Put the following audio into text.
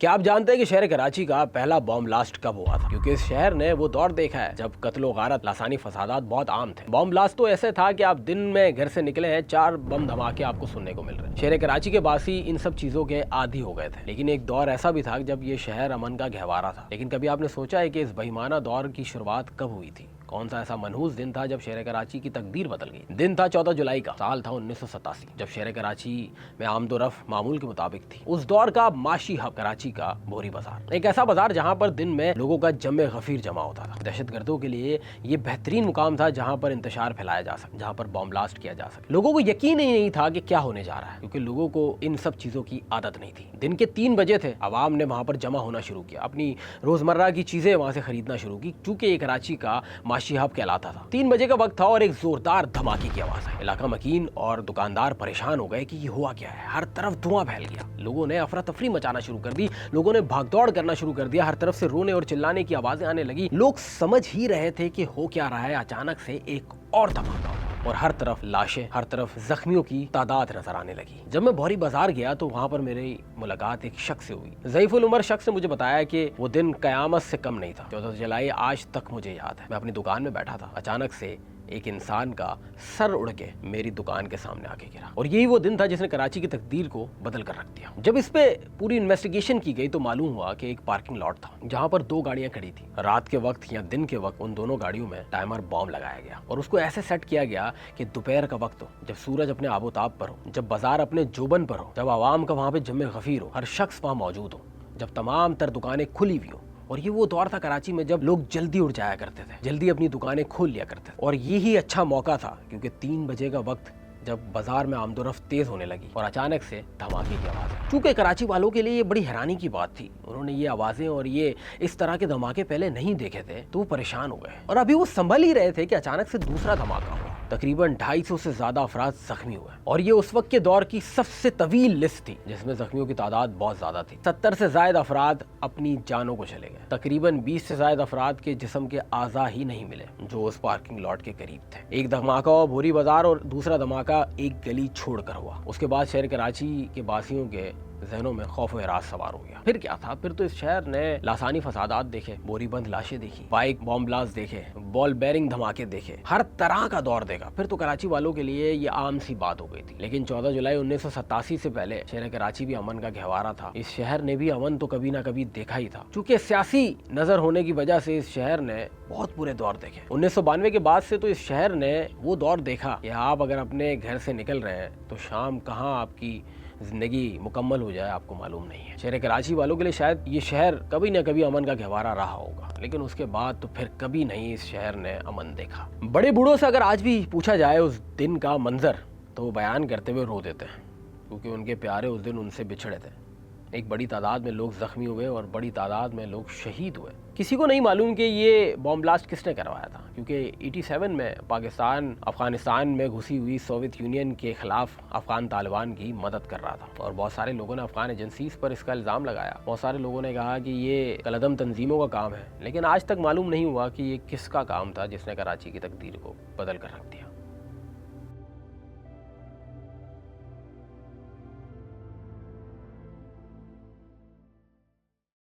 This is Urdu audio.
کیا آپ جانتے ہیں کہ شہر کراچی کا پہلا بم بلاسٹ کب ہوا تھا؟ کیونکہ اس شہر نے وہ دور دیکھا ہے جب قتل و غارت، لاسانی فسادات بہت عام تھے۔ بم بلاسٹ تو ایسے تھا کہ آپ دن میں گھر سے نکلے ہیں، 4 بم دھماکے آپ کو سننے کو مل رہے ہیں۔ شہر کراچی کے باسی ان سب چیزوں کے عادی ہو گئے تھے، لیکن ایک دور ایسا بھی تھا جب یہ شہر امن کا گہوارہ تھا۔ لیکن کبھی آپ نے سوچا ہے کہ اس بہیمانہ دور کی شروعات کب ہوئی تھی؟ کون سا ایسا منحوس دن تھا جب شہر کراچی کی تقدیر بدل گئی؟ دن تھا 14 جولائی کا، سال تھا 1987، جب شہر کراچی میں آمد و رفت معمول کے مطابق تھی۔ اس دور کا معاشی ہب کراچی کا بھوری بازار، ایک ایسا بازار جہاں پر دن میں لوگوں کا جم غفیر جمع ہوتا تھا۔ دہشت گردوں کے لیے یہ بہترین مقام تھا جہاں پر انتشار پھیلایا جا سکے، جہاں پر بم بلاسٹ کیا جا سکے۔ لوگوں کو یقین ہی نہیں تھا کہ کیا ہونے جا رہا ہے، کیونکہ لوگوں کو ان سب چیزوں کی عادت نہیں تھی۔ دن کے 3 بجے تھے، عوام نے وہاں پر جمع ہونا شروع کیا، اپنی روزمرہ کی چیزیں وہاں سے خریدنا شروع کی، چونکہ یہ کراچی کا معاشی ہب کہلاتا تھا۔ 3 بجے کا وقت تھا اور ایک زوردار دھماکے کی آواز آئی۔ علاقہ مکین اور دکاندار پریشان ہو گئے کہ یہ ہوا کیا ہے۔ ہر طرف دھواں پھیل گیا، لوگوں نے افراتفری مچانا شروع کر دی، لوگوں نے بھاگ دوڑ کرنا شروع کر دیا، ہر طرف سے رونے اور چلانے کی آوازیں آنے لگی۔ لوگ سمجھ ہی رہے تھے کہ ہو کیا رہا ہے، اچانک سے ایک اور دھماکہ ہوا اور ہر طرف لاشیں، ہر طرف زخمیوں کی تعداد نظر آنے لگی۔ جب میں بھوری بازار گیا تو وہاں پر میری ملاقات ایک شخص سے ہوئی۔ ضعیف العمر شخص نے مجھے بتایا کہ وہ دن قیامت سے کم نہیں تھا۔ 14 جولائی آج تک مجھے یاد ہے۔ میں اپنی دکان میں بیٹھا تھا، اچانک سے ایک انسان کا سر اڑ کے میری دکان کے سامنے آ کے گرا، اور یہی وہ دن تھا جس نے کراچی کی تقدیر کو بدل کر رکھ دیا۔ جب اس پہ پوری انویسٹیگیشن کی گئی تو معلوم ہوا کہ ایک پارکنگ لاٹ تھا جہاں پر 2 گاڑیاں کھڑی تھیں۔ رات کے وقت یا دن کے وقت ان دونوں گاڑیوں میں ٹائمر بام لگایا گیا اور اس کو ایسے سیٹ کیا گیا کہ دوپہر کا وقت ہو، جب سورج اپنے آب و تاب پر ہو، جب بازار اپنے جوبن پر ہو، جب عوام کا وہاں پہ جم غفیر ہو، ہر شخص وہاں موجود ہو، جب تمام تر دکانیں کھلی ہوئی ہوں۔ اور یہ وہ دور تھا کراچی میں جب لوگ جلدی اٹھ جایا کرتے تھے، جلدی اپنی دکانیں کھول لیا کرتے تھے، اور یہی اچھا موقع تھا کیونکہ 3 بجے کا وقت جب بازار میں آمد و رفت تیز ہونے لگی اور اچانک سے دھماکے کی آواز آئی۔ چونکہ کراچی والوں کے لیے یہ بڑی حیرانی کی بات تھی، انہوں نے یہ آوازیں اور یہ اس طرح کے دھماکے پہلے نہیں دیکھے تھے، تو وہ پریشان ہو گئے اور ابھی وہ سنبھل ہی رہے تھے کہ اچانک سے دوسرا دھماکہ ہوا۔ تقریباً 250 سے زیادہ افراد زخمی ہوئے اور یہ اس وقت کے دور کی سب سے طویل لسٹ تھی جس میں زخمیوں کی تعداد بہت زیادہ تھی۔ 70 سے زائد افراد اپنی جانوں کو چلے گئے۔ تقریباً 20 سے زائد افراد کے جسم کے اعضاء ہی نہیں ملے جو اس پارکنگ لاٹ کے قریب تھے۔ ایک دھماکہ ہوا بھوری بازار اور دوسرا دھماکہ ایک گلی چھوڑ کر ہوا۔ اس کے بعد شہر کراچی کے باسیوں کے ذہنوں میں خوف و ہراس سوار ہو گیا۔ پھر کیا تھا؟ پھر تو اس شہر نے لاسانی فسادات دیکھے، بوری بند لاشیں دیکھی، بائک بم بلاسٹ دیکھے، بال بیرنگ دھماکے دیکھے، ہر طرح کا دور دیکھا۔ پھر تو کراچی والوں کے لیے یہ عام سی بات ہو گئی تھی۔ لیکن 14 جولائی 1987 سے پہلے شہر کراچی بھی امن کا گہوارہ تھا۔ اس شہر نے بھی امن تو کبھی نہ کبھی دیکھا ہی تھا، چونکہ سیاسی نظر ہونے کی وجہ سے اس شہر نے بہت برے دور دیکھے۔ 1992 کے بعد سے تو اس شہر نے وہ دور دیکھا کہ آپ اگر اپنے گھر سے نکل رہے ہیں تو شام کہاں آپ کی زندگی مکمل ہو جائے آپ کو معلوم نہیں ہے۔ شہر کراچی والوں کے لیے شاید یہ شہر کبھی نہ کبھی امن کا گہوارہ رہا ہوگا، لیکن اس کے بعد تو پھر کبھی نہیں اس شہر نے امن دیکھا۔ بڑے بوڑھوں سے اگر آج بھی پوچھا جائے اس دن کا منظر تو وہ بیان کرتے ہوئے رو دیتے ہیں، کیونکہ ان کے پیارے اس دن ان سے بچھڑے تھے۔ ایک بڑی تعداد میں لوگ زخمی ہوئے اور بڑی تعداد میں لوگ شہید ہوئے۔ کسی کو نہیں معلوم کہ یہ بم بلاسٹ کس نے کروایا تھا، کیونکہ 87 میں پاکستان افغانستان میں گھسی ہوئی سوویت یونین کے خلاف افغان طالبان کی مدد کر رہا تھا، اور بہت سارے لوگوں نے افغان ایجنسیز پر اس کا الزام لگایا۔ بہت سارے لوگوں نے کہا کہ یہ کالعدم تنظیموں کا کام ہے، لیکن آج تک معلوم نہیں ہوا کہ یہ کس کا کام تھا جس نے کراچی کی تقدیر کو بدل کر رکھ دیا۔